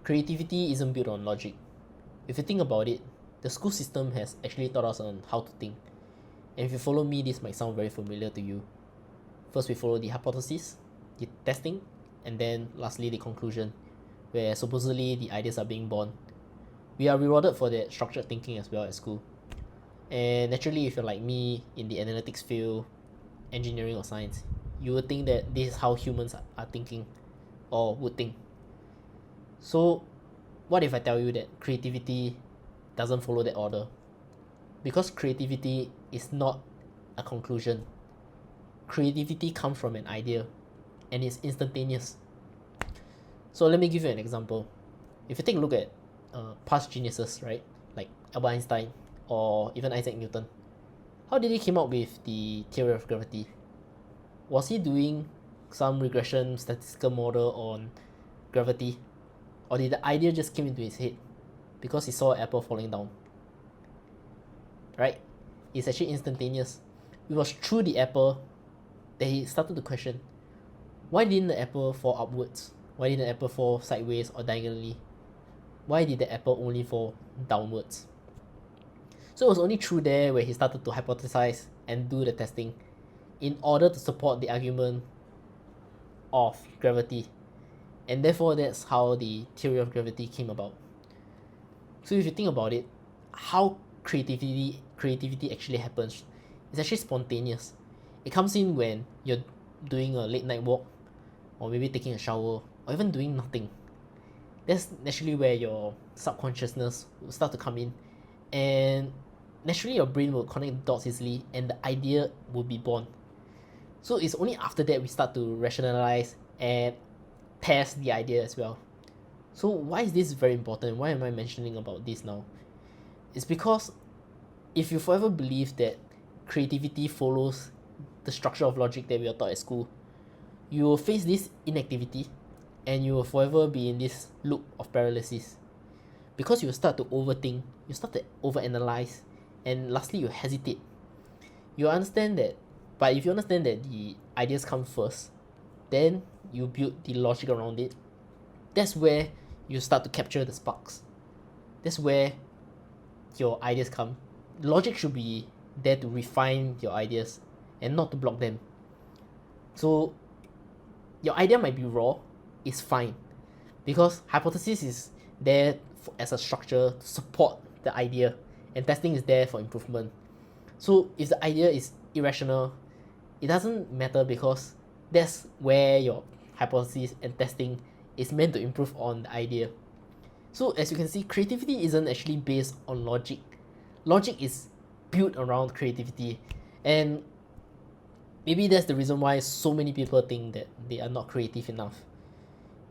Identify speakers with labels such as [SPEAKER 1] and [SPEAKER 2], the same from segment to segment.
[SPEAKER 1] creativity isn't built on logic. If you think about it, the school system has actually taught us on how to think. And if you follow me, this might sound very familiar to you. First, we follow the hypothesis, the testing, and then lastly, the conclusion, where supposedly the ideas are being born. We are rewarded for that structured thinking as well at school. And naturally, if you're like me in the analytics field, engineering or science, you would think that this is how humans are thinking or would think. So, what if I tell you that creativity doesn't follow that order? Because creativity is not a conclusion. Creativity comes from an idea and it's instantaneous. So let me give you an example. If you take a look at past geniuses, right, like Albert Einstein or even Isaac Newton, how did he come up with the theory of gravity? Was he doing some regression statistical model on gravity, or did the idea just came into his head because he saw an apple falling down? Right? It's actually instantaneous. It was through the apple that he started to question, why didn't the apple fall upwards? Why didn't the apple fall sideways or diagonally? Why did the apple only fall downwards? So it was only through there where he started to hypothesize and do the testing in order to support the argument of gravity. And therefore, that's how the theory of gravity came about. So if you think about it, how creativity actually happens, it's actually spontaneous. It comes in when you're doing a late night walk, or maybe taking a shower, or even doing nothing. That's naturally where your subconsciousness will start to come in, and naturally your brain will connect the dots easily, and the idea will be born. So it's only after that we start to rationalize and test the idea as well. So why is this very important? Why am I mentioning about this now? It's because if you forever believe that creativity follows the structure of logic that we are taught at school, you will face this inactivity and you will forever be in this loop of paralysis. Because you start to overthink, you start to overanalyze, and lastly you hesitate. You understand that, but if you understand that the ideas come first, then you build the logic around it. That's where you start to capture the sparks. That's where your ideas come. Logic should be there to refine your ideas and not to block them. So your idea might be raw, it's fine, because hypothesis is there as a structure to support the idea, and testing is there for improvement. So if the idea is irrational, it doesn't matter because that's where your hypothesis and testing is meant to improve on the idea. So as you can see, creativity isn't actually based on logic. Logic is built around creativity, and maybe that's the reason why so many people think that they are not creative enough.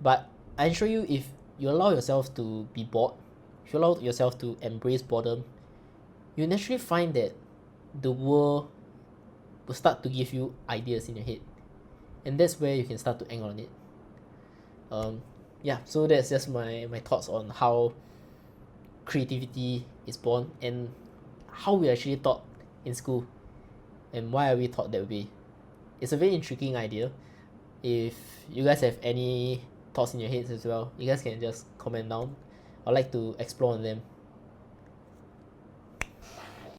[SPEAKER 1] But I assure you, if you allow yourself to be bored, if you allow yourself to embrace boredom, you naturally find that the world will start to give you ideas in your head, and that's where you can start to act on it. Yeah, so that's just my thoughts on how creativity is born and how we actually taught in school and why are we taught that way. It's a very intriguing idea. If you guys have any thoughts in your heads as well, you guys can just comment down. I'd like to explore on them.